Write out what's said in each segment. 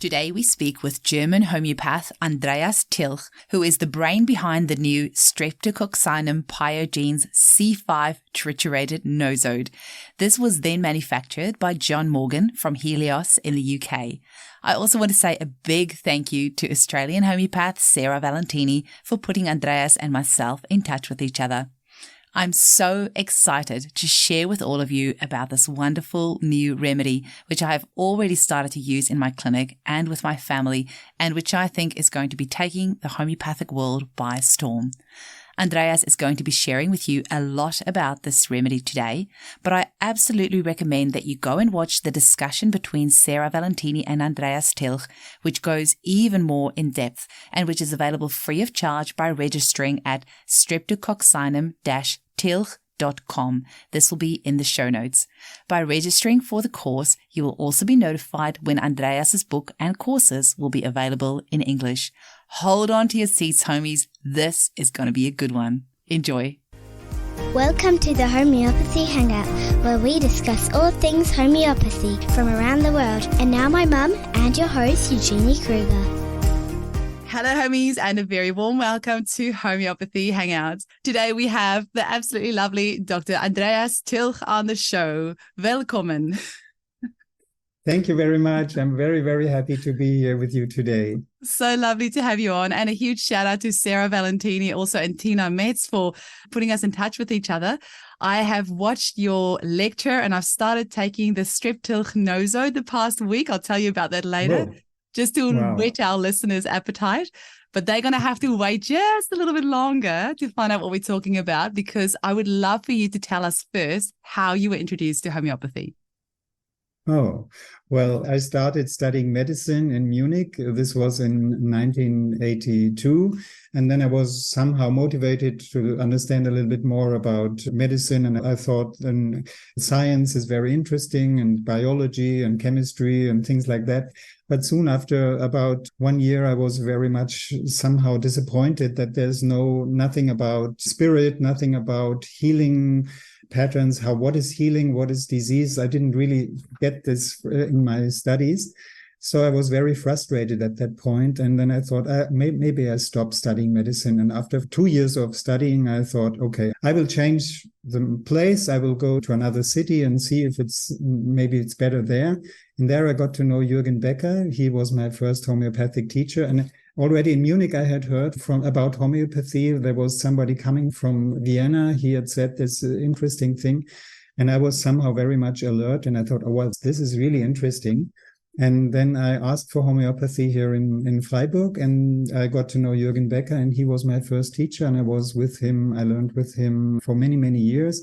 Today we speak with German homeopath Andreas Tilch, who is the brain behind the new Streptococcinum Piogenes C5 Triturated Nosode. This was then manufactured by John Morgan from Helios in the UK. I also want to say a big thank you to Australian homeopath Sarah Valentini for putting Andreas and myself in touch with each other. I'm so excited to share with all of you about this wonderful new remedy, which I have already started to use in my clinic and with my family, and which I think is going to be taking the homeopathic world by storm. Andreas is going to be sharing with you a lot about this remedy today, but I absolutely recommend that you go and watch the discussion between Sarah Valentini and Andreas Tilch, which goes even more in depth and which is available free of charge by registering at streptococcinum-tilch.com. This will be in the show notes. By registering for the course, you will also be notified when Andreas's book and courses will be available in English. Hold on to your seats, homies. This is going to be a good one. Enjoy. Welcome to the Homeopathy Hangout, where we discuss all things homeopathy from around the world. And now my mum and your host, Eugenie Kruger. Hello, homies, and a very warm welcome to Homeopathy Hangouts. Today we have the absolutely lovely Dr. Andreas Tilch on the show. Welcome. Thank you very much. I'm very, very happy to be here with you today. So lovely to have you on. And a huge shout out to Sarah Valentini also and Tina Metz for putting us in touch with each other. I have watched your lecture and I've started taking the Streptococcus Nosode the past week. I'll tell you about that later. Whoa. Just to whet our listeners' appetite. But they're going to have to wait just a little bit longer to find out what we're talking about, because I would love for you to tell us first how you were introduced to homeopathy. Oh, well, I started studying medicine in Munich. This was in 1982. And then I was somehow motivated to understand a little bit more about medicine. And I thought science is very interesting, and biology and chemistry and things like that. But soon after about 1 year, I was very much somehow disappointed that there's nothing about spirit, nothing about healing patterns, what is healing, what is disease. I didn't really get this in my studies. So I was very frustrated at that point. And then I thought, maybe I stop studying medicine. And after 2 years of studying, I thought, okay, I will change the place. I will go to another city and see if maybe it's better there. And there I got to know Jürgen Becker. He was my first homeopathic teacher. And already in Munich, I had heard about homeopathy. There was somebody coming from Vienna. He had said this interesting thing. And I was somehow very much alert. And I thought, oh, well, this is really interesting. And then I asked for homeopathy here in Freiburg, and I got to know Jürgen Becker, and he was my first teacher. And I was with him. I learned with him for many, many years.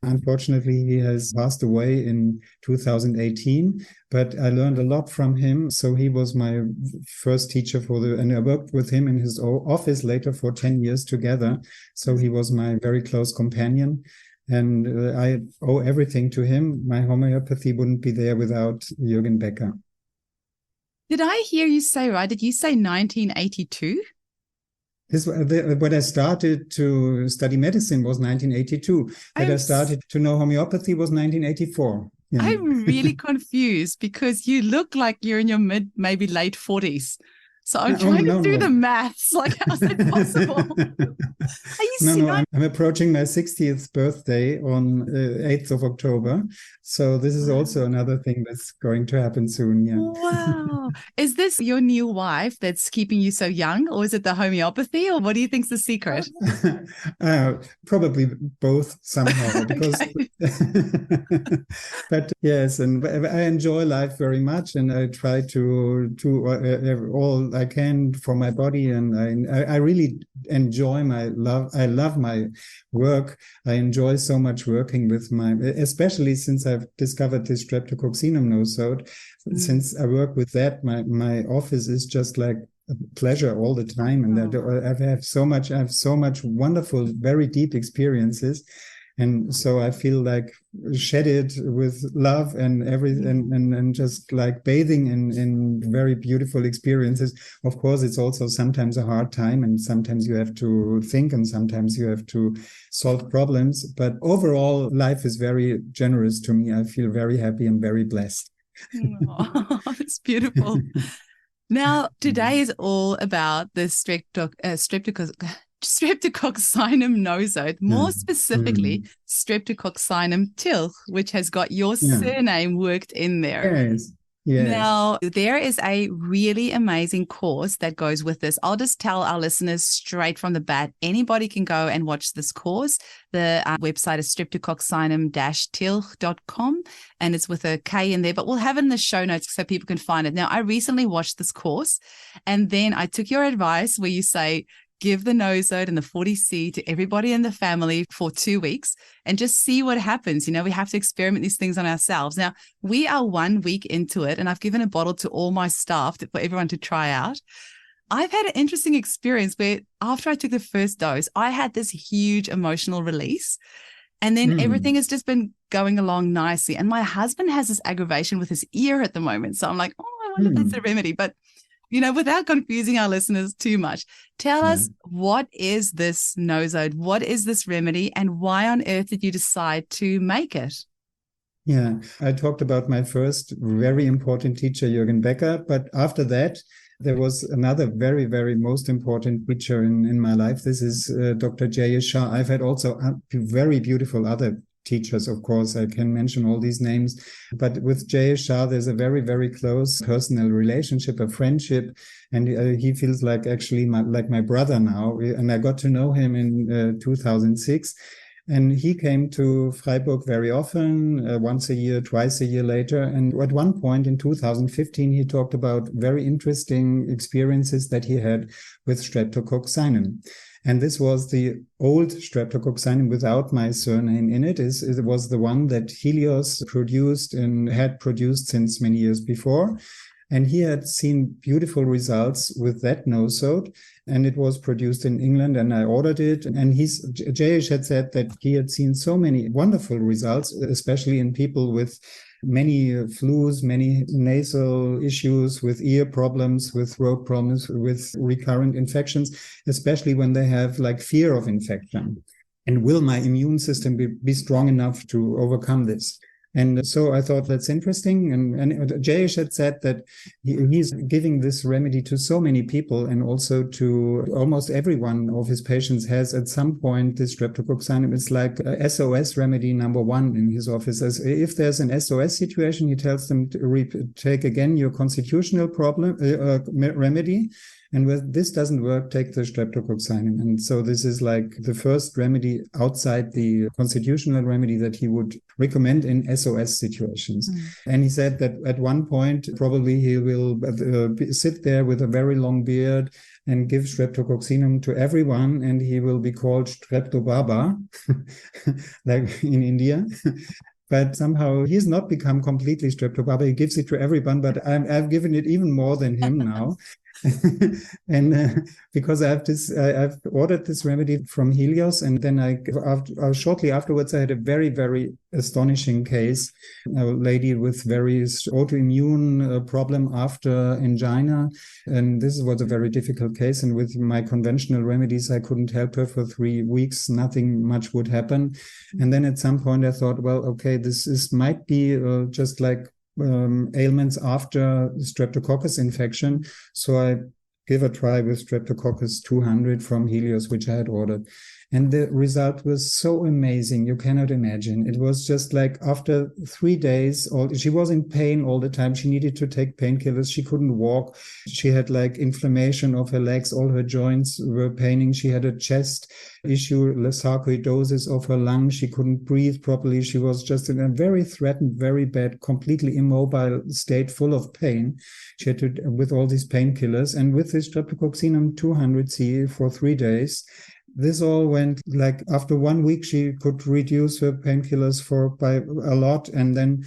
Unfortunately, he has passed away in 2018, but I learned a lot from him. So he was my first teacher and I worked with him in his office later for 10 years together. So he was my very close companion. And I owe everything to him. My homeopathy wouldn't be there without Jürgen Becker. Did I hear you say right? Did you say 1982? When I started to study medicine was 1982. When I started to know homeopathy was 1984. Yeah. I'm really confused because you look like you're in your maybe late 40s. So I'm trying to do the maths. Like, how's that possible? Are you serious? I'm approaching my 60th birthday on 8th of October. So this is also another thing that's going to happen soon. Yeah. Wow. Is this your new wife that's keeping you so young, or is it the homeopathy, or what do you think's the secret? Probably both somehow. Because but yes, and I enjoy life very much, and I try to all I can for my body, and I really enjoy I love my work. I enjoy so much working with especially since I've discovered this Streptococcinum nosode. Since I work with that, my office is just like a pleasure all the time, and I have so much wonderful, very deep experiences. And so I feel like shedded with love and everything, and just like bathing in very beautiful experiences. Of course, it's also sometimes a hard time, and sometimes you have to think, and sometimes you have to solve problems. But overall, life is very generous to me. I feel very happy and very blessed. Oh, it's beautiful. Now, today is all about the Streptococcinum nosode, more specifically Streptococcinum tilch, which has got your surname worked in there. Yes. Yes. Now, there is a really amazing course that goes with this. I'll just tell our listeners straight from the bat, anybody can go and watch this course. The website is streptococcinum-tilch.com, and it's with a K in there, but we'll have it in the show notes so people can find it. Now, I recently watched this course, and then I took your advice where you say, give the nosode and the 40C to everybody in the family for 2 weeks and just see what happens. We have to experiment these things on ourselves. Now, we are 1 week into it, and I've given a bottle to all my staff for everyone to try out. I've had an interesting experience where after I took the first dose, I had this huge emotional release, and then everything has just been going along nicely. And my husband has this aggravation with his ear at the moment. So I'm like, I wonder if that's a remedy. But without confusing our listeners too much, tell us, what is this nosode? What is this remedy? And why on earth did you decide to make it? Yeah, I talked about my first very important teacher, Jürgen Becker. But after that, there was another very, very most important teacher in my life. This is Dr. J.S. Shah. I've had also very beautiful other teachers, of course. I can mention all these names, but with J.S. Shah, there's a very, very close personal relationship, a friendship, and he feels like actually like my brother now. And I got to know him in 2006. And he came to Freiburg very often, once a year, twice a year later. And at one point in 2015, he talked about very interesting experiences that he had with Streptococcinum. And this was the old Streptococcinum without my surname in it. It was the one that Helios produced and had produced since many years before. And he had seen beautiful results with that nosode, and it was produced in England, and I ordered it. And Jayesh had said that he had seen so many wonderful results, especially in people with many flus, many nasal issues, with ear problems, with throat problems, with recurrent infections, especially when they have like fear of infection. And will my immune system be strong enough to overcome this? And so I thought that's interesting. And Jayesh had said that he's giving this remedy to so many people, and also to almost every one of his patients has at some point this Streptococcinum. It's like a SOS remedy number one in his office. As if there's an SOS situation, he tells them to take again your constitutional remedy. And when this doesn't work, take the Streptococcinum. And so this is like the first remedy outside the constitutional remedy that he would recommend in SOS situations. And he said that at one point, probably he will sit there with a very long beard and give Streptococcinum to everyone, and he will be called Streptobaba, like in India. But somehow he's not become completely Streptobaba. He gives it to everyone, but I've given it even more than him now. And because I've ordered this remedy from Helios, and then shortly afterwards I had a very, very astonishing case, a lady with various autoimmune problem after angina, and this was a very difficult case. And with my conventional remedies, I couldn't help her for 3 weeks. Nothing much would happen. And then at some point I thought, well, okay, this might be just like ailments after Streptococcus infection. So I gave a try with Streptococcus 200 from Helios, which I had ordered. And the result was so amazing. You cannot imagine. It was just like after 3 days, she was in pain all the time. She needed to take painkillers. She couldn't walk. She had like inflammation of her legs. All her joints were paining. She had a chest issue, sarcoidosis of her lung. She couldn't breathe properly. She was just in a very threatened, very bad, completely immobile state, full of pain. She had to, with all these painkillers. And with this Streptococcinum 200C for 3 days, this all went like after 1 week, she could reduce her painkillers by a lot. And then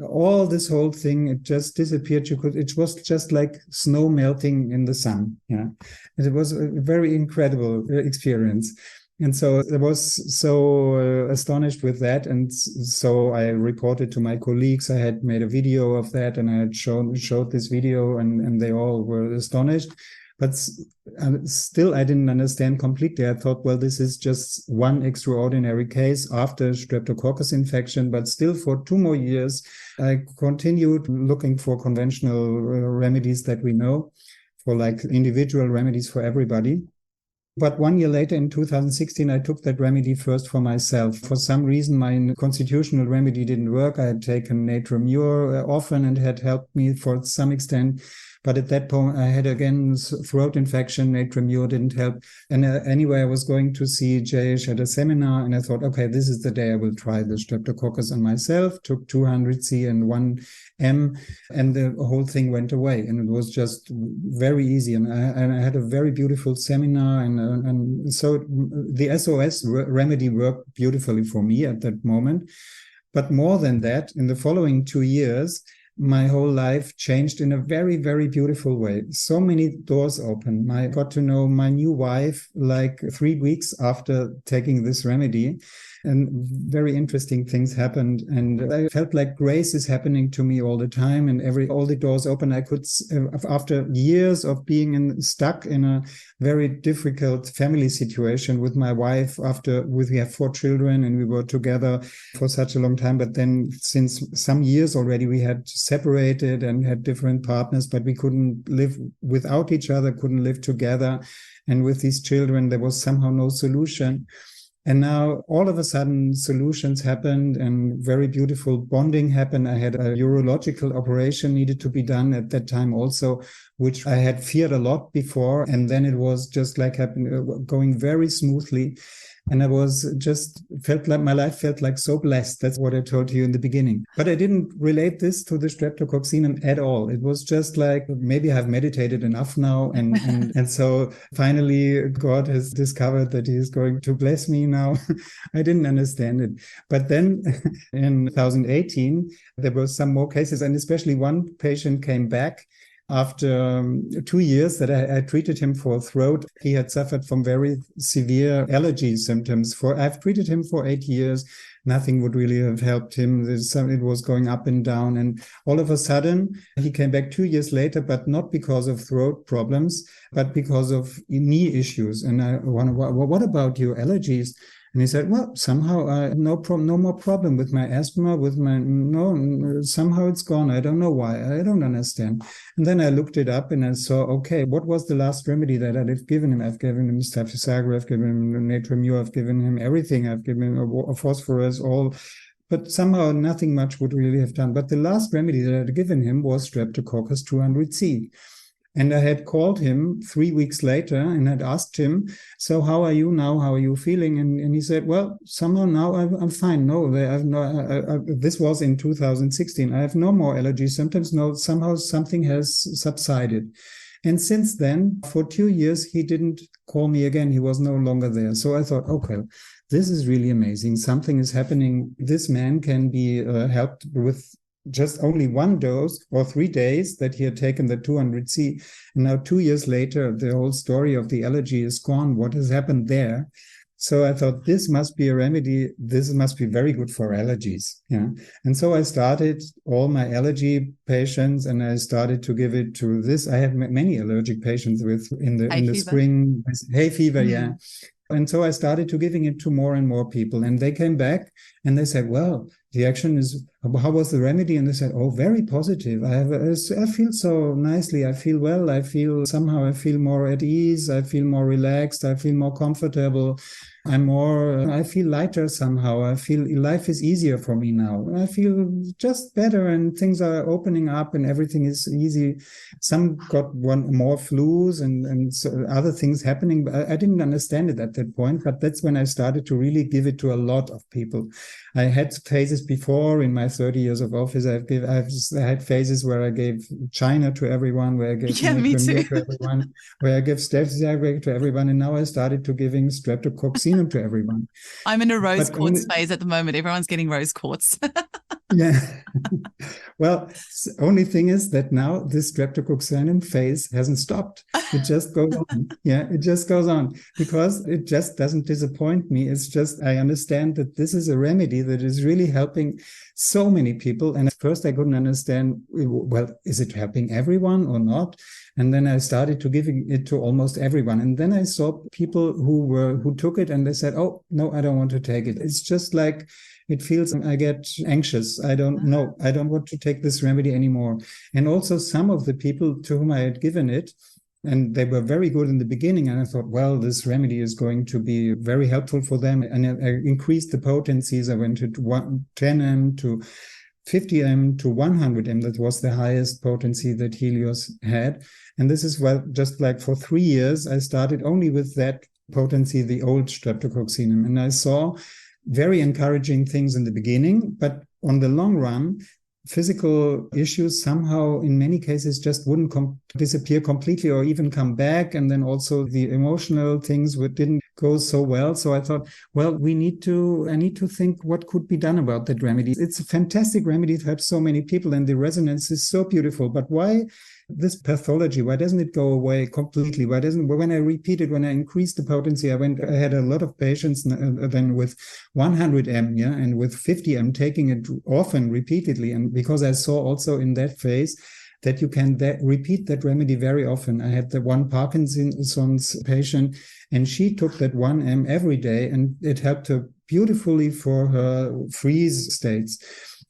all this whole thing, it just disappeared. It was just like snow melting in the sun. Yeah. And it was a very incredible experience. And so I was so astonished with that. And so I reported to my colleagues. I had made a video of that, and I had showed this video, and they all were astonished. But still, I didn't understand completely. I thought, well, this is just one extraordinary case after Streptococcus infection. But still, for 2 more years, I continued looking for conventional remedies that we know, for like individual remedies for everybody. But 1 year later, in 2016, I took that remedy first for myself. For some reason, my constitutional remedy didn't work. I had taken Natromure often and had helped me for some extent. But at that point, I had again throat infection. Natromure didn't help. And anyway, I was going to see Jayesh at a seminar, and I thought, okay, this is the day I will try the Streptococcus on myself. Took 200C and 1M, and the whole thing went away. And it was just very easy. And I had a very beautiful seminar, and so the SOS remedy worked beautifully for me at that moment. But more than that, in the following 2 years, my whole life changed in a very, very beautiful way. So many doors opened. I got to know my new wife like 3 weeks after taking this remedy, and very interesting things happened. And I felt like grace is happening to me all the time, and all the doors open. I could, after years of being stuck in a very difficult family situation with my wife, we have 4 children and we were together for such a long time. But then since some years already, we had separated and had different partners, but we couldn't live without each other, couldn't live together. And with these children, there was somehow no solution. And now all of a sudden solutions happened and very beautiful bonding happened. I had a urological operation needed to be done at that time also, which I had feared a lot before. And then it was just like going very smoothly. And I felt like my life felt like so blessed. That's what I told you in the beginning. But I didn't relate this to the Streptococcinum at all. It was just like, maybe I've meditated enough now. And so finally, God has discovered that he is going to bless me now. I didn't understand it. But then in 2018, there were some more cases. And especially one patient came back after 2 years that I treated him for throat. He had suffered from very severe allergy symptoms. I've treated him for 8 years. Nothing would really have helped him. It was going up and down. And all of a sudden, he came back 2 years later, but not because of throat problems, but because of knee issues. And I wonder, what about your allergies? And he said, well, somehow no more problem with my asthma, somehow it's gone. I don't know why. I don't understand. And then I looked it up and I saw, okay, what was the last remedy that I've given him? I've given him Staphysagra, I've given him Natromure, I've given him everything. I've given him a phosphorus, all. But somehow nothing much would really have done. But the last remedy that I'd given him was Streptococcus 200C. And I had called him 3 weeks later and had asked him, so how are you now? How are you feeling? And he said, well, somehow now I'm fine. No, this was in 2016. I have no more allergy symptoms. No, somehow something has subsided. And since then, for 2 years, he didn't call me again. He was no longer there. So I thought, okay, this is really amazing. Something is happening. This man can be helped with just only 1 dose or 3 days that he had taken the 200C. And now 2 years later, the whole story of the allergy is gone. What has happened there? So I thought this must be a remedy. This must be very good for allergies. Yeah. And so I started all my allergy patients and I started to give it to this. I have many allergic patients in the spring, hay fever. Mm-hmm. Yeah. And so I started to giving it to more and more people. And they came back and they said, well, the action is, how was the remedy? And they said, oh, very positive. I feel so nicely. I feel well. I feel more at ease. I feel more relaxed. I feel more comfortable. I feel lighter somehow. I feel life is easier for me now. I feel just better and things are opening up and everything is easy. Some got more flus and so other things happening. I didn't understand it at that point, but that's when I started to really give it to a lot of people. I had phases before in my 30 years of office. I had phases where I gave China to everyone, where I gave to everyone, where I gave Streptococcus to everyone, and now I started to giving Streptococcinum to everyone. I'm in a rose quartz phase at the moment. Everyone's getting rose quartz. Yeah. Well, only thing is that now this Streptococcinum phase hasn't stopped. It just goes on. Yeah, it just goes on because it just doesn't disappoint me. It's just, I understand that this is a remedy that is really helping so many people. And at first I couldn't understand, well, is it helping everyone or not? And then I started to giving it to almost everyone. And then I saw people who took it and they said, oh, no, I don't want to take it. It's just like, it feels I get anxious. I don't know. I don't want to take this remedy anymore. And also some of the people to whom I had given it, and they were very good in the beginning. And I thought, well, this remedy is going to be very helpful for them. And I increased the potencies. I went to 10 m to 50 m to 100 m. That was the highest potency that Helios had. And this is well, just like for 3 years, I started only with that potency, the old Streptococcinum. And I saw very encouraging things in the beginning, but on the long run, physical issues somehow in many cases just wouldn't disappear completely or even come back. And then also the emotional things didn't go so well. So I thought, well, I need to think what could be done about that remedy. It's a fantastic remedy. It helps so many people and the resonance is so beautiful. But why this pathology? Why doesn't it go away completely? When I repeated, when I increased the potency, I had a lot of patients then with 100 m, yeah, and with 50 m taking it often repeatedly. And because I saw also in that phase that you can repeat that remedy very often. I had the one Parkinson's patient, and she took that 1 m every day, and it helped her beautifully for her freeze states.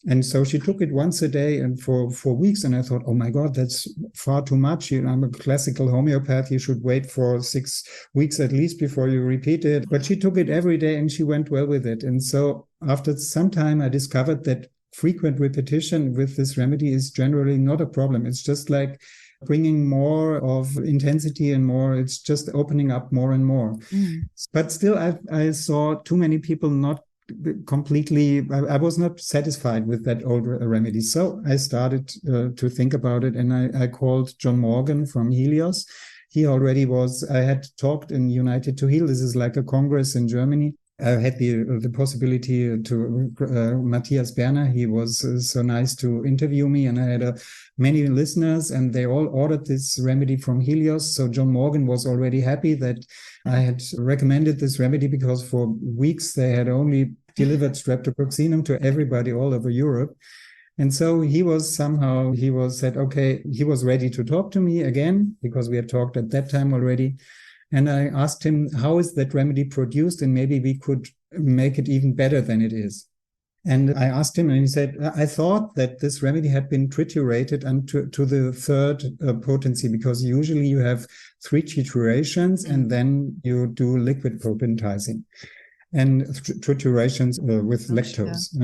And so she took it once a day and for 4 weeks. And I thought, oh my God, that's far too much. I'm a classical homeopath. You should wait for 6 weeks at least before you repeat it. But she took it every day and she went well with it. And so after some time, I discovered that frequent repetition with this remedy is generally not a problem. It's just like bringing more of intensity and more, it's just opening up more and more. But still, I saw too many people not completely, I was not satisfied with that old remedy. So I started to think about it, and I called John Morgan from Helios. He already I had talked in United to Heal. This is like a congress in Germany. I had the possibility to Matthias Berner. He was so nice to interview me, and I had many listeners, and they all ordered this remedy from Helios. So John Morgan was already happy that I had recommended this remedy, because for weeks they had only delivered Streptococcinum to everybody all over Europe. And so he said, okay, he was ready to talk to me again, because we had talked at that time already. And I asked him, how is that remedy produced? And maybe we could make it even better than it is. And I asked him, and he said, I thought that this remedy had been triturated to the third potency, because usually you have 3 triturations and then you do liquid potentizing and triturations with lactose.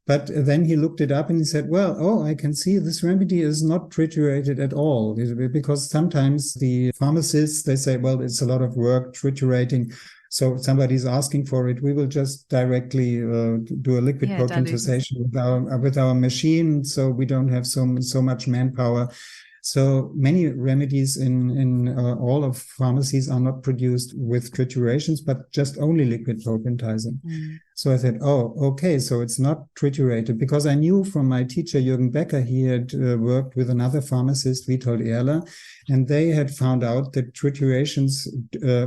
But then he looked it up and he said, well, I can see this remedy is not triturated at all, because sometimes the pharmacists, they say, well, it's a lot of work triturating. So somebody's asking for it. We will just directly do a liquid potentization with our machine. So we don't have so much manpower. So many remedies in all of pharmacies are not produced with triturations, but just only liquid potentizing. So I said, oh, okay, so it's not triturated, because I knew from my teacher, Jürgen Becker, he had worked with another pharmacist, Witold Erler, and they had found out that triturations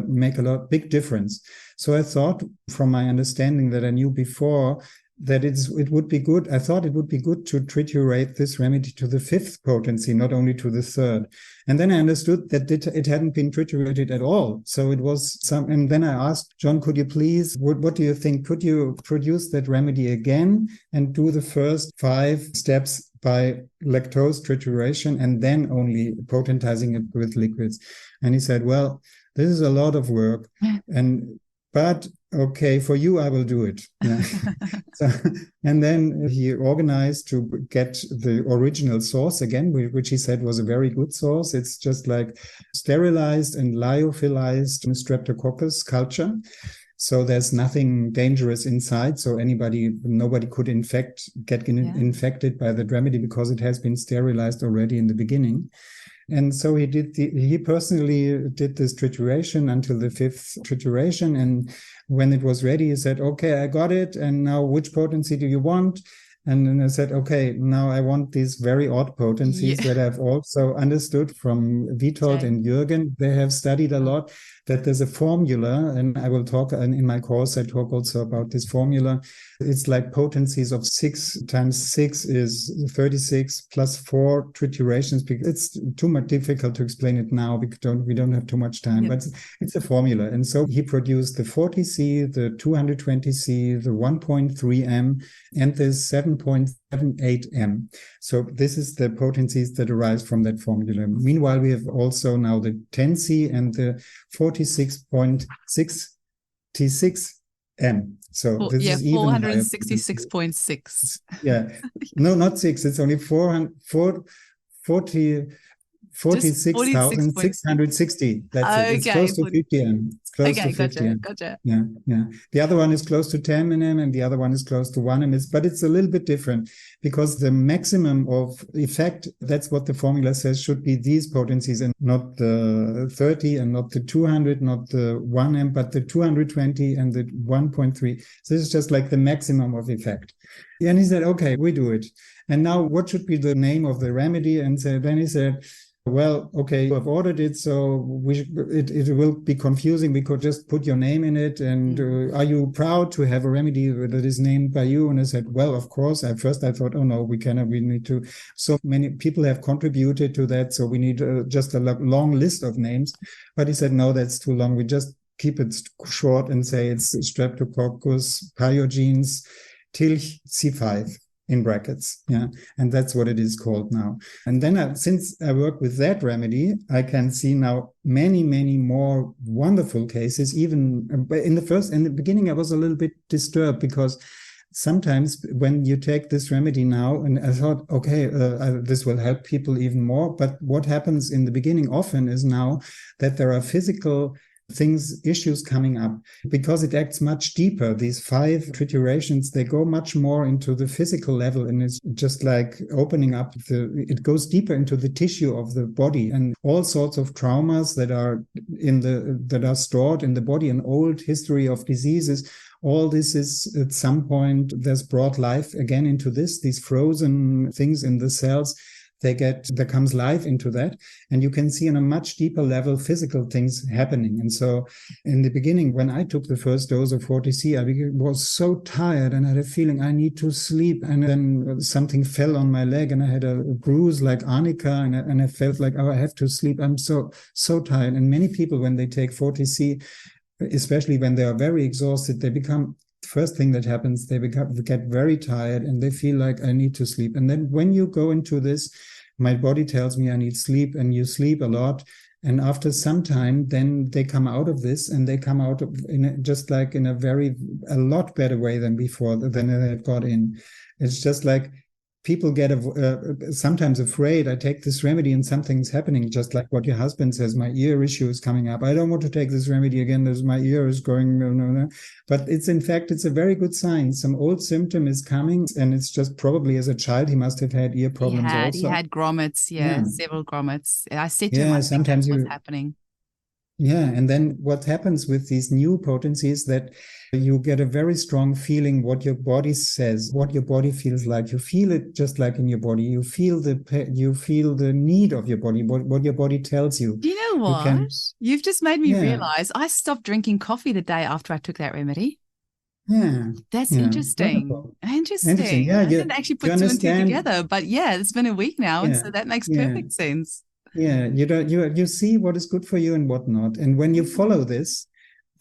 make big difference. So I thought, from my understanding that I knew before, that it would be good. I thought it would be good to triturate this remedy to the 5th potency, not only to the 3rd. And then I understood that it hadn't been triturated at all. So it was and then I asked John, could you please, what do you think? Could you produce that remedy again and do the first 5 steps by lactose trituration and then only potentizing it with liquids? And he said, well, this is a lot of work. But okay, for you, I will do it. Yeah. And then he organized to get the original source again, which he said was a very good source. It's just like sterilized and lyophilized Streptococcus culture. So there's nothing dangerous inside. So nobody could get infected by the remedy, because it has been sterilized already in the beginning. And so he personally did this trituration until the 5th trituration. And when it was ready, he said, okay, I got it. And now which potency do you want? And then I said, okay, now I want these very odd potencies that I've also understood from Witold and Jürgen. They have studied a lot, that there's a formula, and I will talk in my course, I talk also about this formula. It's like potencies of 6 times 6 is 36 plus 4 triturations. It's too much difficult to explain it now because we don't have too much time, but it's a formula. And so he produced the 40C, the 220C, the 1.3 M, and the 7.78 M. So this is the potencies that arise from that formula. Meanwhile, we have also now the 10C and the 46.66 M. So this is even 466.6. Yeah. No, not 6. It's only 46,660. That's it. It's close to 50 M. It's close to 50 M. Gotcha. Yeah. The other one is close to 10 M, and the other one is close to 1 M. But it's a little bit different because the maximum of effect, that's what the formula says, should be these potencies and not the 30 and not the 200, not the 1 M, but the 220 and the 1.3. So this is just like the maximum of effect. And he said, okay, we do it. And now what should be the name of the remedy? And so then he said, well, okay, I've ordered it, so it will be confusing. We could just put your name in it. And are you proud to have a remedy that is named by you? And I said, well, of course. At first I thought, oh no, we cannot. We need to. So many people have contributed to that, so we need just a long list of names. But he said, no, that's too long. We just keep it short and say it's Streptococcus, Piogenes, Tilch, C5. In brackets, and that's what it is called now. And then since I work with that remedy, I can see now many, many more wonderful cases. Even in the beginning, I was a little bit disturbed because sometimes when you take this remedy now, and I thought, okay, this will help people even more. But what happens in the beginning often is now that there are physical issues coming up because it acts much deeper. These 5 triturations, they go much more into the physical level, and it's just like opening up it goes deeper into the tissue of the body, and all sorts of traumas that are stored in the body, an old history of diseases. All this is at some point there's brought life again into these frozen things in the cells. There comes life into that, and you can see on a much deeper level physical things happening. And so in the beginning, when I took the first dose of 40C, I was so tired and I had a feeling I need to sleep. And then something fell on my leg and I had a bruise like arnica, and I felt like, oh, I have to sleep. I'm so tired. And many people, when they take 40C, especially when they are very exhausted, they become first thing that happens, they get very tired and they feel like I need to sleep. And then when you go into this, my body tells me I need sleep, and you sleep a lot. And after some time, then they come out of this, and they come out in a lot better way than before, than they had got in. It's just like people get sometimes afraid. I take this remedy and something's happening, just like what your husband says, my ear issue is coming up. I don't want to take this remedy again. My ear is going, no. But it's a very good sign. Some old symptom is coming, and it's just probably as a child, he must have had ear problems also. He had grommets, several grommets. I said to him, I think that's what's happening. Yeah, and then what happens with these new potencies that you get a very strong feeling what your body says, what your body feels like. You feel it just like in your body. You feel the need of your body, what your body tells you. Do you know what? You've just made me realize I stopped drinking coffee the day after I took that remedy. Yeah. That's interesting. Wonderful. Interesting. Yeah, I didn't actually put 2 and 2 together, but it's been a week now, and so that makes perfect sense. Yeah, you see what is good for you and what not. And when you follow this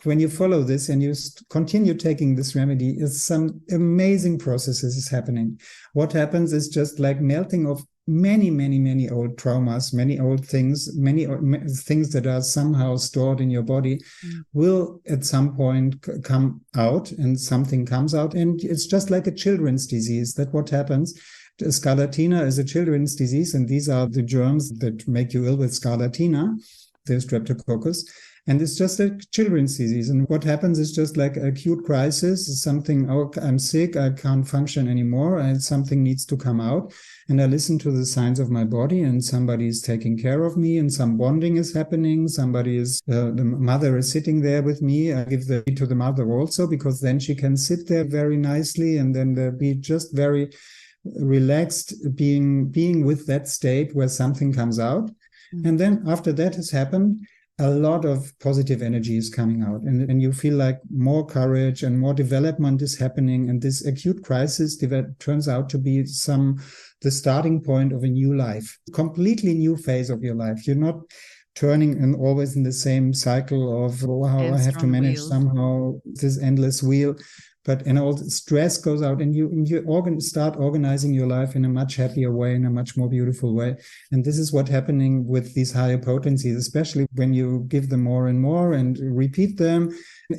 and you continue taking this remedy, some amazing processes is happening. What happens is just like melting of many, many, many old traumas, many old things, many things that are somehow stored in your body will at some point come out, and something comes out. And it's just like a children's disease. That what happens. Scarlatina is a children's disease, and these are the germs that make you ill with scarlatina. the Streptococcus. And it's just a children's disease. And what happens is just like acute crisis, something, oh, I'm sick, I can't function anymore, and something needs to come out. And I listen to the signs of my body, and somebody is taking care of me, and some bonding is happening. Somebody is, the mother is sitting there with me. I give the to the mother also, because then she can sit there very nicely, and then be just very relaxed, being with that state where something comes out. And then after that has happened, a lot of positive energy is coming out, and you feel like more courage and more development is happening. And this acute crisis turns out to be the starting point of a new life, completely new phase of your life. You're not turning and always in the same cycle of how I have to manage somehow this endless wheel. And all the stress goes out, and you start organizing your life in a much happier way, in a much more beautiful way. And this is what's happening with these higher potencies, especially when you give them more and more and repeat them.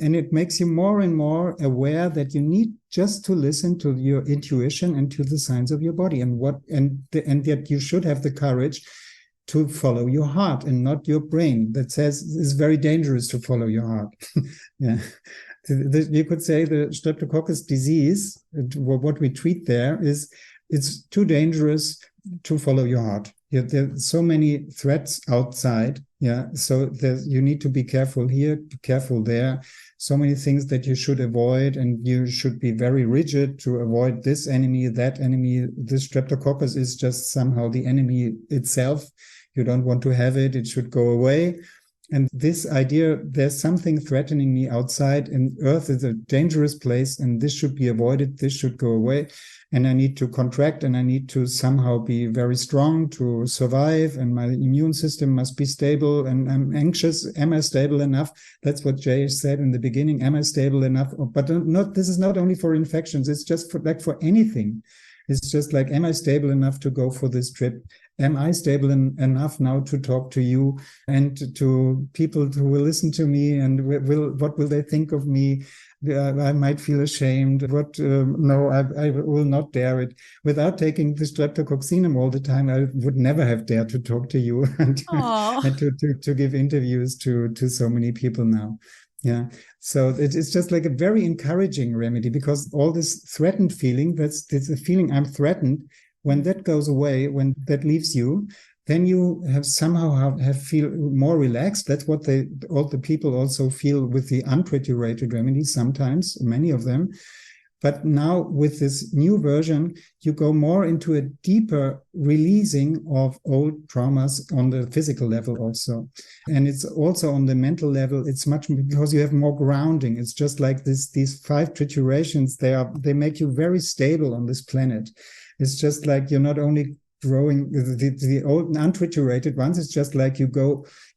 And it makes you more and more aware that you need just to listen to your intuition and to the signs of your body, and yet you should have the courage to follow your heart and not your brain that says it's very dangerous to follow your heart. Yeah. You could say the Streptococcus disease, what we treat there, it's too dangerous to follow your heart. There's so many threats outside. Yeah, so you need to be careful here, be careful there. So many things that you should avoid, and you should be very rigid to avoid this enemy, that enemy. This Streptococcus is just somehow the enemy itself. You don't want to have it. It should go away. And this idea, there's something threatening me outside, and Earth is a dangerous place, and this should be avoided, this should go away. And I need to contract, and I need to somehow be very strong to survive, and my immune system must be stable, and I'm anxious. Am I stable enough? That's what Jay said in the beginning. Am I stable enough? But this is not only for infections, it's just for anything. It's just like, am I stable enough to go for this trip? Am I stable enough now to talk to you and to people who will listen to me, and what will they think of me? I might feel ashamed. No, I will not dare it. Without taking the Streptococcinum all the time, I would never have dared to talk to you and to give interviews to so many people now. Yeah. So it's just like a very encouraging remedy, because all this threatened feeling, that's the feeling I'm threatened. When that goes away, when that leaves you, then you have somehow feel more relaxed. That's what all the people also feel with the untriturated remedies sometimes, many of them. But now with this new version, you go more into a deeper releasing of old traumas on the physical level also. And it's also on the mental level, it's much, because you have more grounding. It's just like these 5 triturations, they make you very stable on this planet. It's just like you're not only growing the old untriturated ones. It's just like you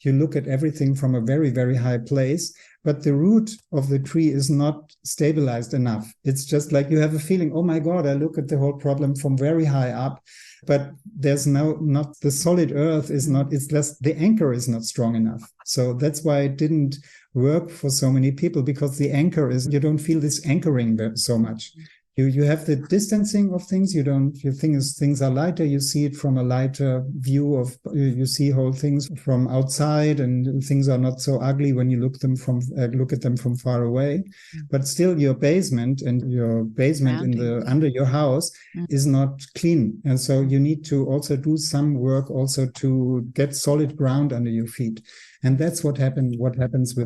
look at everything from a very, very high place, but the root of the tree is not stabilized enough. It's just like you have a feeling, oh my God, I look at the whole problem from very high up, but there's not the solid earth is not, it's just the anchor is not strong enough. So that's why it didn't work for so many people, because the anchor is, you don't feel this anchoring so much. You have the distancing of things. You think things are lighter. You see it from a lighter view of, you see whole things from outside, and things are not so ugly when you look at them from far away. But still, your basement under your house is not clean. And so you need to also do some work also to get solid ground under your feet. And that's what happens with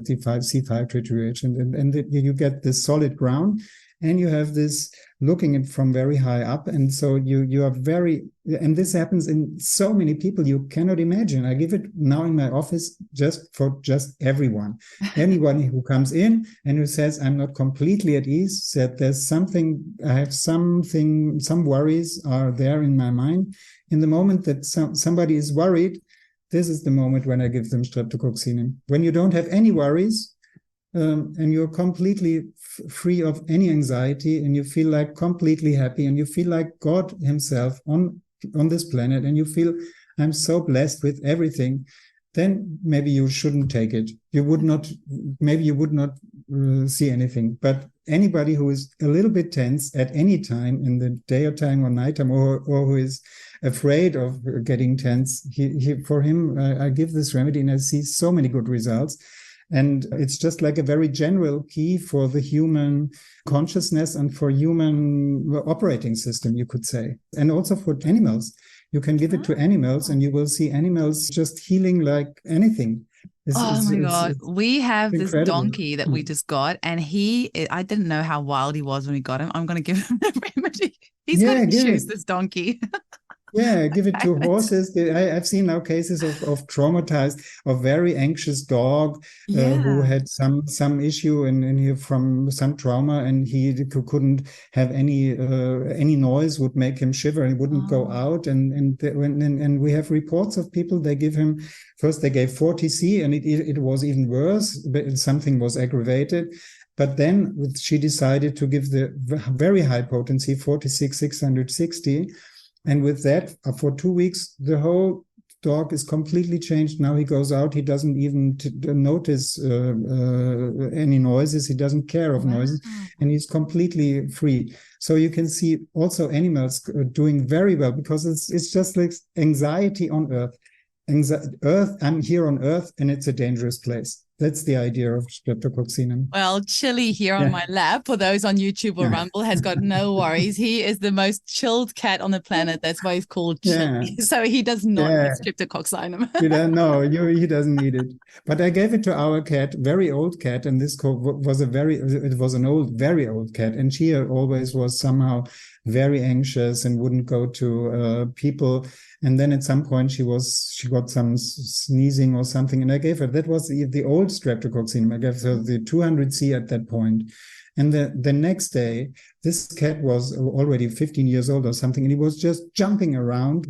the C5 trituration. And you get this solid ground. And you have this looking at from very high up. And so you are and this happens in so many people you cannot imagine. I give it now in my office for everyone. Anyone who comes in and who says, I'm not completely at ease, said there's something, I have some worries are there in my mind. In the moment that somebody is worried, this is the moment when I give them Streptococcinum. When you don't have any worries, and you're completely free of any anxiety, and you feel like completely happy, and you feel like God himself on this planet, and you feel, I'm so blessed with everything. then maybe you shouldn't take it. Maybe you would not see anything. But anybody who is a little bit tense at any time in the daytime or nighttime, or who is afraid of getting tense, for him, I give this remedy and I see so many good results. And it's just like a very general key for the human consciousness and for human operating system, you could say. And also for animals. You can give it to animals and you will see animals just healing like anything. My God. We have incredible. This donkey that we just got, and I didn't know how wild he was when we got him. I'm going to give him a remedy. He's going to choose this donkey. Yeah, give it to horses. I've seen now cases of traumatized or very anxious dog who had some issue and from some trauma, and he couldn't have any noise would make him shiver and wouldn't go out. And we have reports of people, they give him, first they gave 40C and it was even worse, but something was aggravated. But then she decided to give the very high potency, 46,660. And with that, for 2 weeks, the whole dog is completely changed. Now he goes out, he doesn't even notice any noises, he doesn't care of noises, and he's completely free. So you can see also animals doing very well, because it's just like anxiety on Earth. I'm here on Earth, and it's a dangerous place. That's the idea of Streptococcinum. Well, Chili here on my lap, for those on YouTube or Rumble, has got no worries. He is the most chilled cat on the planet. That's why he's called Chili. So he does not need Streptococcinum. No, he doesn't need it. But I gave it to our cat, very old cat, and this was very old cat, and she always was somehow very anxious and wouldn't go to people. And then at some point she got some sneezing or something, and I gave her, that was the old Streptococcinum. I gave her the 200C at that point. And the next day, this cat was already 15 years old or something, and he was just jumping around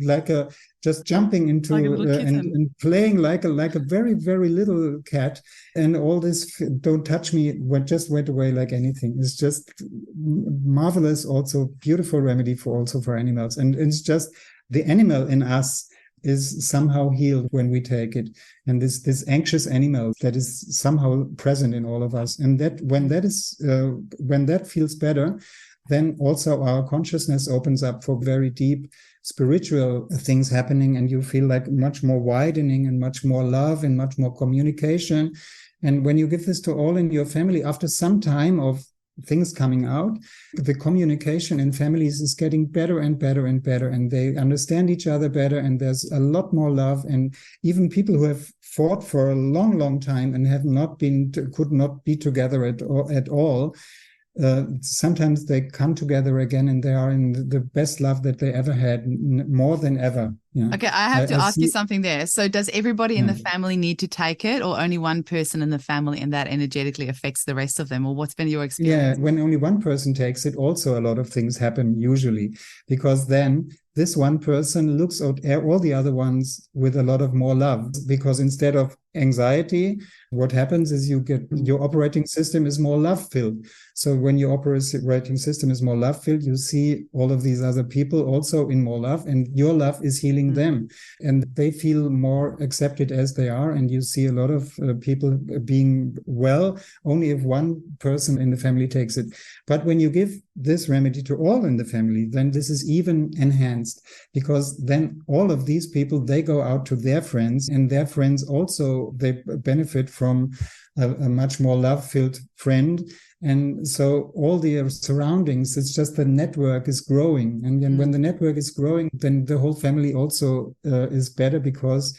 just jumping into and playing like a very, very little cat. And all this "don't touch me" just went away like anything. It's just marvelous, also beautiful remedy for animals. And it's just the animal in us is somehow healed when we take it. And this anxious animal that is somehow present in all of us. And that when that feels better, then also our consciousness opens up for very deep spiritual things happening, and you feel like much more widening and much more love and much more communication. And when you give this to all in your family, after some time of things coming out, the communication in families is getting better and better and better, and they understand each other better, and there's a lot more love. And even people who have fought for a long, long time and could not be together at all, sometimes they come together again, and they are in the best love that they ever had, more than ever. Yeah. Okay, I have to ask you something there. So does everybody in the family need to take it, or only one person in the family, and that energetically affects the rest of them? Or what's been your experience? Yeah, when only one person takes it, also a lot of things happen usually, because then this one person looks at all the other ones with a lot of more love, because instead of anxiety, what happens is your operating system is more love-filled. So when your operating system is more love-filled, you see all of these other people also in more love, and your love is healing them, and they feel more accepted as they are. And you see a lot of people being well, only if one person in the family takes it. But when you give this remedy to all in the family, then this is even enhanced, because then all of these people, they go out to their friends, and their friends also, they benefit from a much more love-filled friend. And so all the surroundings, it's just the network is growing. And then when the network is growing, then the whole family also is better, because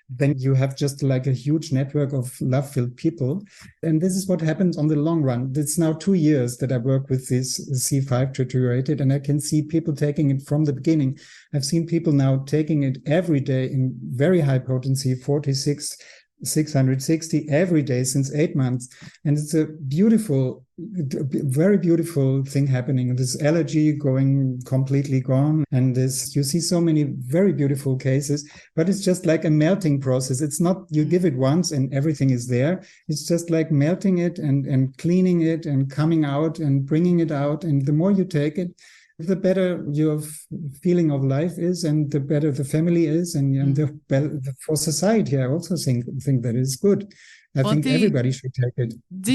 then you have just like a huge network of love-filled people. And this is what happens on the long run. It's now 2 years that I work with this C5 Triturated, and I can see people taking it from the beginning. I've seen people now taking it every day in very high potency, 46,660 every day since 8 months. And it's a beautiful, very beautiful thing happening. This allergy going completely gone. And you see so many very beautiful cases, but it's just like a melting process. It's not, you give it once and everything is there. It's just like melting it and cleaning it and coming out and bringing it out. And the more you take it, the better your feeling of life is, and the better the family is, and for society, I also think that is good. I think everybody should take it.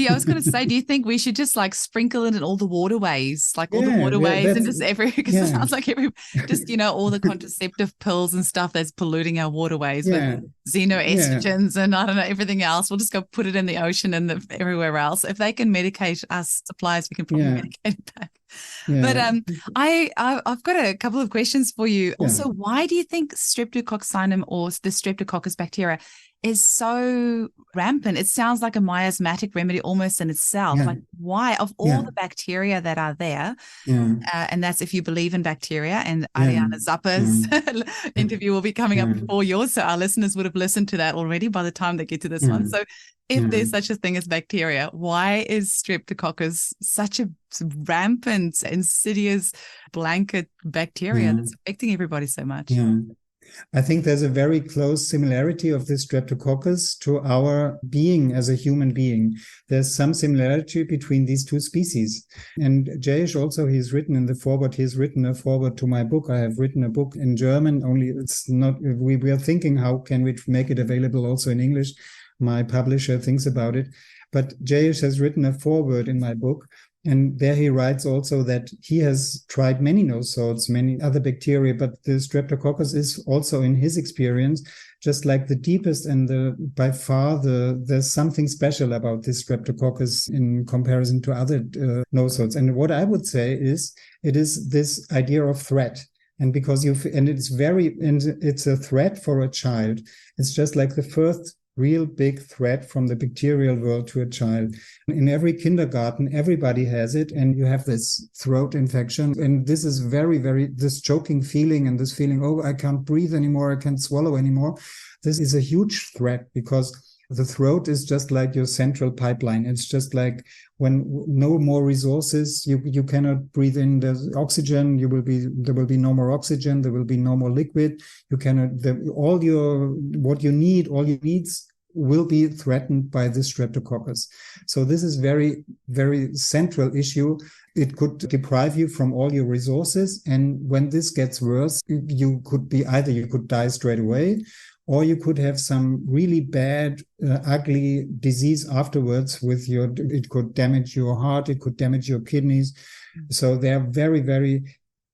I was going to say, do you think we should just like sprinkle it in all the waterways, all the waterways, and just because it sounds like all the contraceptive pills and stuff that's polluting our waterways with xenoestrogens and I don't know, everything else. We'll just go put it in the ocean and everywhere else. If they can medicate us suppliers, we can probably medicate it back. Yeah. But I've got a couple of questions for you. Yeah. Also, why do you think Streptococcinum or the Streptococcus bacteria is so rampant? It sounds like a miasmatic remedy almost in itself. Like, why, of all the bacteria that are there, and that's if you believe in bacteria, and Ariana Zappa's interview will be coming up before yours, so our listeners would have listened to that already by the time they get to this one. So if there's such a thing as bacteria, why is Streptococcus such a rampant, insidious blanket bacteria that's affecting everybody so much? I think there's a very close similarity of this Streptococcus to our being as a human being. There's some similarity between these two species. And Jayesh also, he's written in the foreword, he's written a foreword to my book. I have written a book in German, only it's not, we are thinking how can we make it available also in English. My publisher thinks about it. But Jayesh has written a foreword in my book. And there he writes also that he has tried many nosodes, many other bacteria, but the Streptococcus is also, in his experience, just like the deepest and by far there's something special about this Streptococcus in comparison to other nosodes. And what I would say is, it is this idea of threat. And because it's a threat for a child. It's just like the first real big threat from the bacterial world to a child. In every kindergarten, everybody has it, and you have this throat infection. And this is very, very, this choking feeling and this feeling, oh, I can't breathe anymore, I can't swallow anymore. This is a huge threat because the throat is just like your central pipeline. It's just like when no more resources, you cannot breathe in the oxygen. There will be no more oxygen. There will be no more liquid. You cannot. All your needs will be threatened by this Streptococcus. So this is very, very central issue. It could deprive you from all your resources, and when this gets worse, you could die straight away, or you could have some really bad, ugly disease afterwards it could damage your heart, it could damage your kidneys. So they are very, very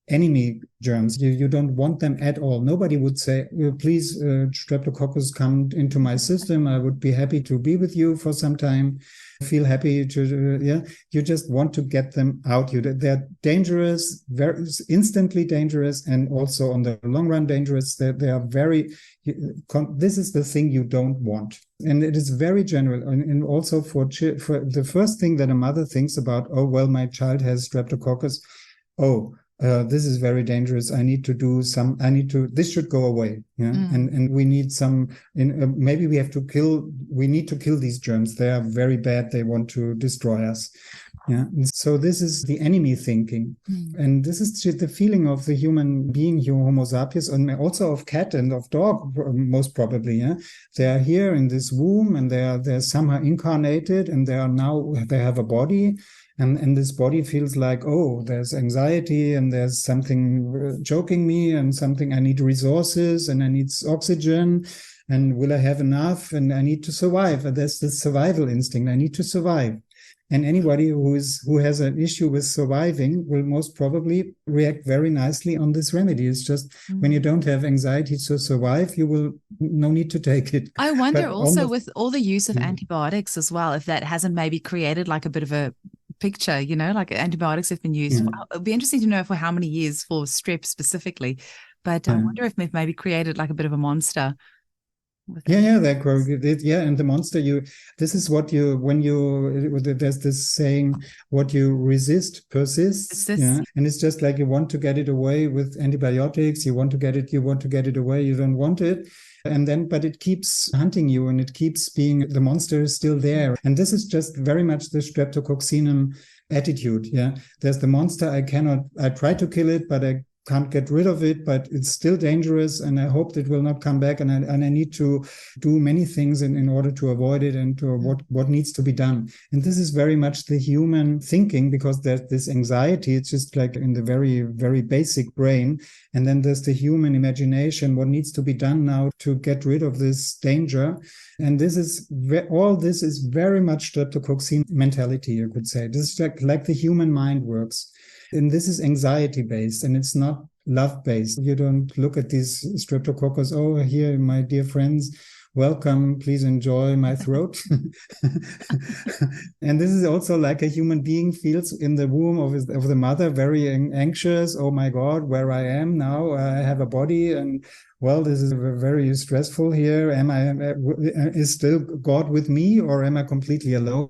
enemy germs. You don't want them at all. Nobody would say, please, Streptococcus, come into my system. I would be happy to be with you for some time. Feel happy to, You just want to get them out. They're dangerous, very instantly dangerous, and also on the long run dangerous. They are very, this is the thing you don't want. And it is very general. And also for the first thing that a mother thinks about, oh, well, my child has Streptococcus. This is very dangerous. This should go away. And we need maybe we need to kill these germs. They are very bad. They want to destroy us. And so this is the enemy thinking. And this is the feeling of the human being, Homo sapiens, and also of cat and of dog, most probably. They are here in this womb, and they're somehow incarnated, and they have a body. And this body feels like, oh, there's anxiety and there's something choking me and something, I need resources and I need oxygen, and will I have enough? And I need to survive. There's this survival instinct. I need to survive. And anybody who has an issue with surviving will most probably react very nicely on this remedy. It's just when you don't have anxiety to survive, you will no need to take it. I wonder also with all the use of antibiotics as well, if that hasn't maybe created like a bit of a picture, like antibiotics have been used. It'd be interesting to know for how many years for strep specifically, but I wonder if we've maybe created like a bit of a monster. And the monster, this is what there's this saying, what you resist persists. And it's just like you want to get it away with antibiotics, you want to get it away, you don't want it. But it keeps hunting you, and it keeps being, the monster is still there. And this is just very much the Streptococcinum attitude. There's the monster, I try to kill it, but I can't get rid of it, but it's still dangerous, and I hope it will not come back, and I need to do many things in order to avoid it, and to what needs to be done. And this is very much the human thinking, because there's this anxiety. It's just like in the very, very basic brain. And then there's the human imagination, what needs to be done now to get rid of this danger. And this is all this is very much Streptococcinum mentality, you could say. This is like the human mind works. And this is anxiety-based, and it's not love-based. You don't look at these Streptococcus, oh, here, my dear friends, welcome, please enjoy my throat. And this is also like a human being feels in the womb of the mother, very anxious. Oh my God, where I am now, I have a body, and well, this is very stressful here. Is still God with me, or am I completely alone?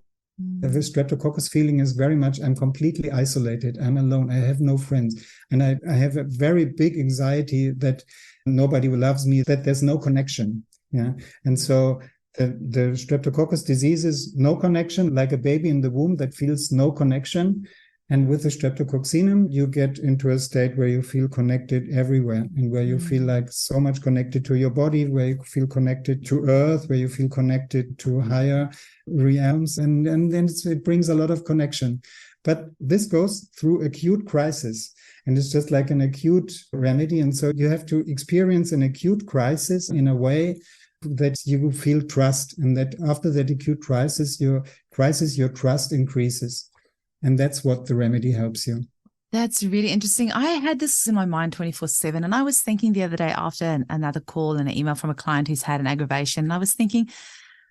The Streptococcus feeling is very much, I'm completely isolated. I'm alone. I have no friends. And I have a very big anxiety that nobody loves me, that there's no connection. Yeah. And so the Streptococcus disease is no connection, like a baby in the womb that feels no connection. And with the Streptococcinum, you get into a state where you feel connected everywhere, and where you feel like so much connected to your body, where you feel connected to earth, where you feel connected to higher realms. And then it brings a lot of connection. But this goes through acute crisis, and it's just like an acute remedy. And so you have to experience an acute crisis in a way that you feel trust, and that after that acute crisis, your trust increases. And that's what the remedy helps you. That's really interesting. I had this in my mind 24/7. And I was thinking the other day after another call and an email from a client who's had an aggravation. And I was thinking,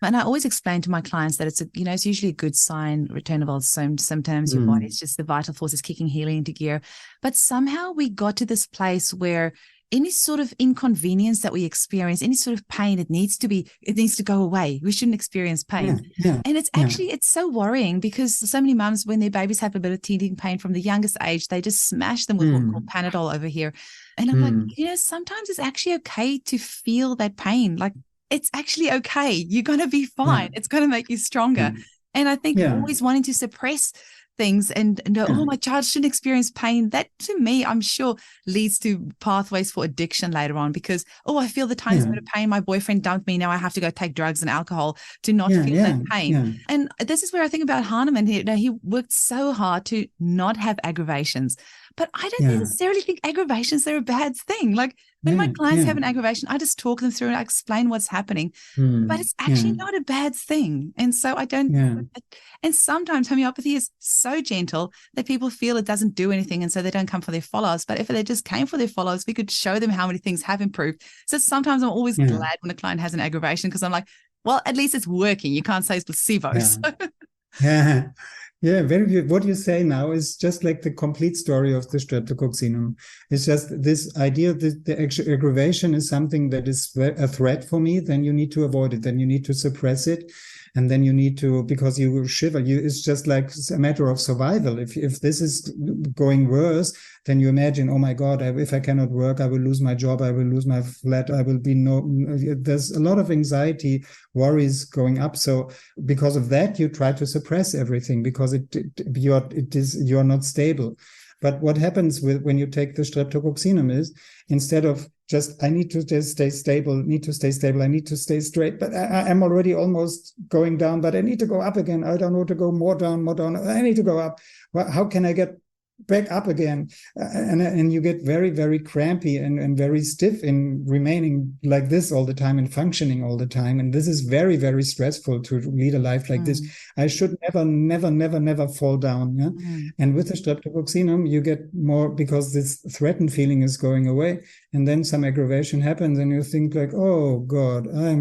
and I always explain to my clients that it's usually a good sign, return of old symptoms, your body's just the vital forces kicking healing into gear. But somehow we got to this place where any sort of inconvenience that we experience, any sort of pain, it needs to go away. We shouldn't experience pain. And it's actually, it's so worrying, because so many mums, when their babies have a bit of teething pain from the youngest age, they just smash them with what we call Panadol over here. And I'm like, sometimes it's actually okay to feel that pain. Like, it's actually okay. You're going to be fine. It's going to make you stronger. And I think always wanting to suppress things and know, oh, my child shouldn't experience pain, that to me, I'm sure, leads to pathways for addiction later on, because, oh, I feel the tiniest bit of pain, my boyfriend dumped me, now I have to go take drugs and alcohol to not feel that pain. And this is where I think about Hahnemann. He worked so hard to not have aggravations, but I don't necessarily think aggravations are a bad thing. Like, when my clients have an aggravation, I just talk them through and I explain what's happening, but it's actually not a bad thing. And so I don't, and sometimes homeopathy is so gentle that people feel it doesn't do anything, and so they don't come for their follow-ups. But if they just came for their follow-ups, we could show them how many ththings have improved. So sometimes I'm always glad when a client has an aggravation, because I'm like, well, at least it's working. You can't say it's placebo. Yeah, very good. What you say now is just like the complete story of the Streptococcinum. It's just this idea that the aggravation is something that is a threat for me, then you need to avoid it, then you need to suppress it. And then you need to, because you will shiver, it's just like a matter of survival. If this is going worse, then you imagine, oh my God, if I cannot work, I will lose my job, I will lose my flat, there's a lot of anxiety, worries going up. So because of that, you try to suppress everything, because you're not stable. But what happens when you take the Streptococcinum is, instead of just, I need to just stay stable, I need to stay straight, but I'm already almost going down, but I need to go up again. I don't want to go more down. I need to go up. Well, how can I get back up again? And you get very, very crampy and very stiff in remaining like this all the time and functioning all the time. And this is very, very stressful to lead a life like this. I should never fall down. And with the Streptococcinum, you get more, because this threatened feeling is going away. And then some aggravation happens and you think like, oh God, I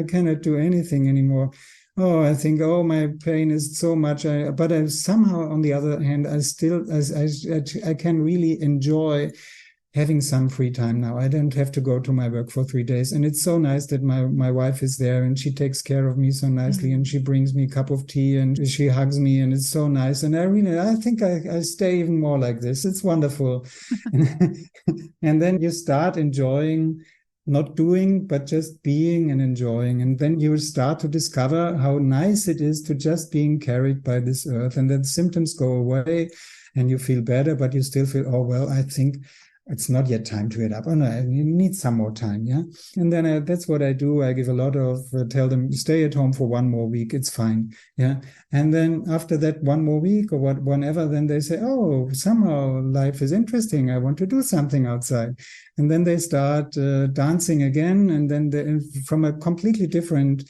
cannot do anything anymore. Oh, I think, my pain is so much. But I somehow, on the other hand, I can really enjoy having some free time now. I don't have to go to my work for 3 days. And it's so nice that my wife is there and she takes care of me so nicely, and she brings me a cup of tea and she hugs me, and it's so nice. And I think I stay even more like this. It's wonderful. And then you start enjoying, not doing, but just being and enjoying. And then you will start to discover how nice it is to just being carried by this earth, and then symptoms go away. and you feel better, but you still feel, oh, well, I think it's not yet time to get up. Oh no, you need some more time, yeah. And then that's what I do. I give a lot of tell them stay at home for 1 more week. It's fine, yeah. And then after that 1 more week or whenever, then they say, oh, somehow life is interesting. I want to do something outside, and then they start dancing again, and then from a completely different.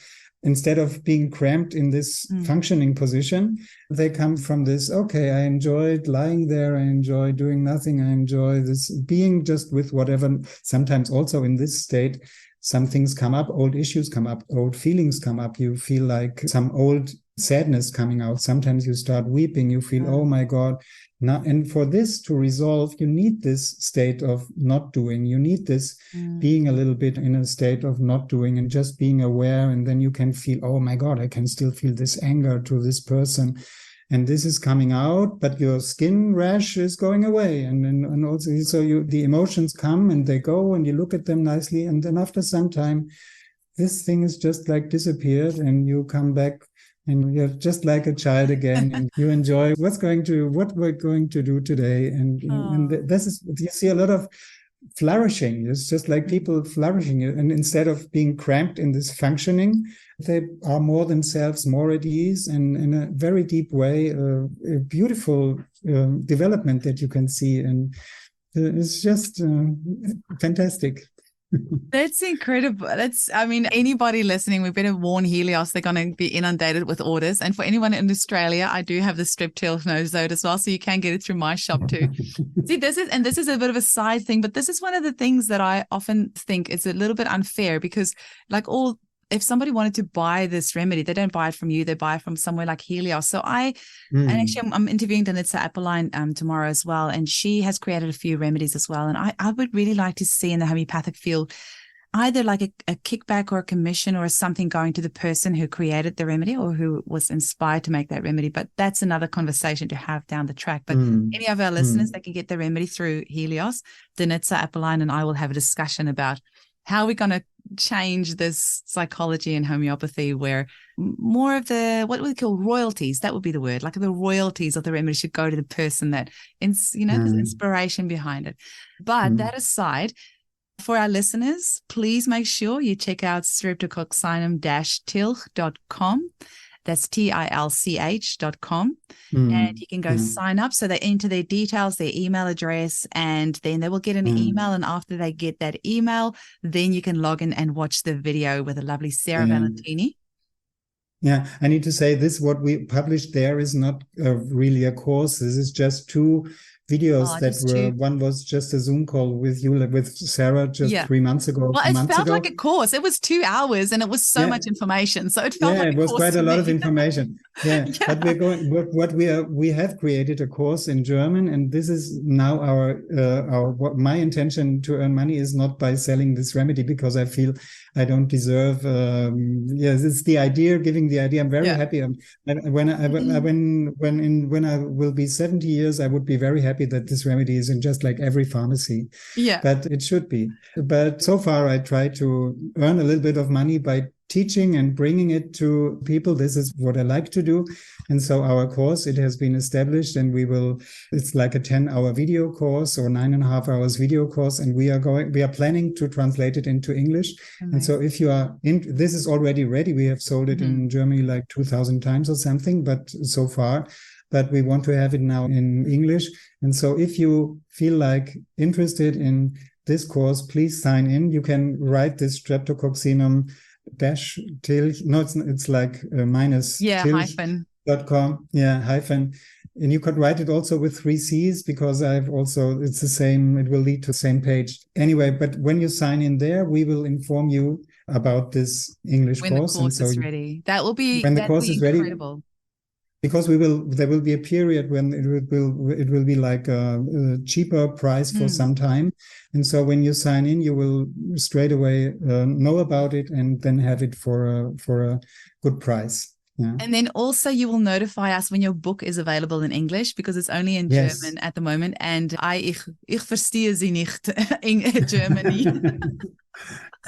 Instead of being cramped in this functioning position, they come from this, okay, I enjoyed lying there, I enjoy doing nothing, I enjoy this being just with whatever. Sometimes also in this state, some things come up, old issues come up, old feelings come up. You feel like some old sadness coming out. Sometimes you start weeping, you feel, oh my God. Now, and for this to resolve, you need this state of not doing. You need this being a little bit in a state of not doing and just being aware. And then you can feel, oh my God, I can still feel this anger to this person. And this is coming out, but your skin rash is going away. And also, so the emotions come and they go and you look at them nicely. And then after some time, this thing is just like disappeared and you come back. And you're just like a child again, and you enjoy what we're going to do today. And this is, you see a lot of flourishing. It's just like people flourishing. And instead of being cramped in this functioning, they are more themselves, more at ease, and in a very deep way, a beautiful development that you can see. And it's just fantastic. That's incredible. Anybody listening, we better warn Helios, they're going to be inundated with orders. And for anyone in Australia, I do have the Streptococcus Nosode as well, so you can get it through my shop too. See, this is a bit of a side thing, but this is one of the things that I often think is a little bit unfair because if somebody wanted to buy this remedy, they don't buy it from you, they buy it from somewhere like Helios. So and actually I'm interviewing Danitza Appeline tomorrow as well, and she has created a few remedies as well. And I would really like to see in the homeopathic field either like a kickback or a commission or something going to the person who created the remedy or who was inspired to make that remedy. But that's another conversation to have down the track. But any of our listeners, they can get the remedy through Helios. Danitza Appeline and I will have a discussion about how we're going to change this psychology and homeopathy where more of the, what we call royalties, that would be the word, like the royalties of the remedy should go to the person that, there's inspiration behind it. But that aside, for our listeners, please make sure you check out streptococcinum-tilch.com. That's tilch.com. And you can go sign up. So they enter their details, their email address, and then they will get an email. And after they get that email, then you can log in and watch the video with the lovely Sarah Valentini. Yeah, I need to say this, what we published there is not really a course. This is just 2 videos one was just a Zoom call with you, with Sarah, just 3 months ago. Well, it felt like a course. It was 2 hours and it was so much information. So it felt like it was quite a lot of information. But we're going, we have created a course in German, and this is now my intention to earn money is not by selling this remedy, because I feel I don't deserve, it's the idea, giving the idea. I'm very happy. When I will be 70 years, I would be very happy that this remedy is in just like every pharmacy. But it should be. But so far I try to earn a little bit of money by teaching and bringing it to people. This is what I like to do. And so our course, it has been established, and it's like a 10-hour video course or 9.5 hours video course. And we are planning to translate it into English. Amazing. And so if you are this is already ready. We have sold it in Germany like 2,000 times or something, but so far. But we want to have it now in English. And so if you feel like interested in this course, please sign in. You can write this Streptococcinum -tilch. No, it's like minus tilch.com. Hyphen. And you could write it also with 3 C's, because it's the same, it will lead to the same page. Anyway, but when you sign in there, we will inform you about this English course. When the course is ready. That will be incredible. Because there will be a period when it will be like a cheaper price for some time. And so when you sign in, you will straight away know about it and then have it for a good price. Yeah. And then also you will notify us when your book is available in English, because it's only in German at the moment. And ich verstehe sie nicht in Germany.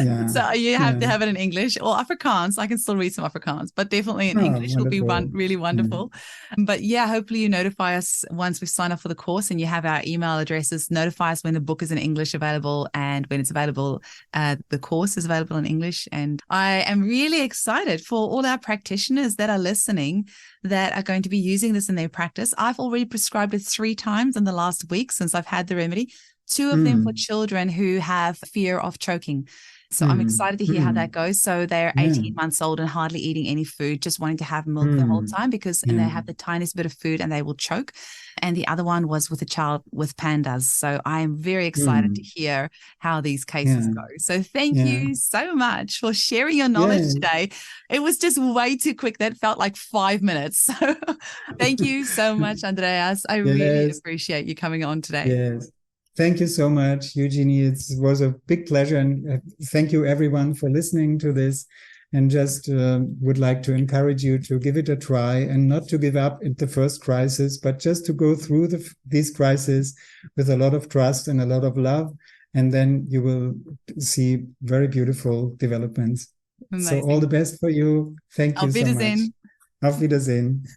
Yeah. So you have to Yeah. have it in English or Afrikaans. I can still read some Afrikaans, but definitely in Oh, English will be wonderful. really wonderful. But yeah, hopefully you notify us once we sign up for the course, and you have our email addresses. Notify us when the book is in English available, and when it's available, the course is available in English. And I am really excited for all our practitioners that are listening that are going to be using this in their practice. I've already prescribed it 3 times in the last week since I've had the remedy. 2 of them for children who have fear of choking. So I'm excited to hear how that goes. So they're 18 months old and hardly eating any food, just wanting to have milk the whole time and they have the tiniest bit of food and they will choke. And the other one was with a child with pandas. So I am very excited to hear how these cases go. So thank you so much for sharing your knowledge today. It was just way too quick. That felt like 5 minutes. So thank you so much, Andreas. I really appreciate you coming on today. Yes. Thank you so much, Eugenie. It was a big pleasure. And thank you, everyone, for listening to this. And just would like to encourage you to give it a try and not to give up at the first crisis, but just to go through these crises with a lot of trust and a lot of love. And then you will see very beautiful developments. Amazing. So all the best for you. Thank you so much. Auf Wiedersehen.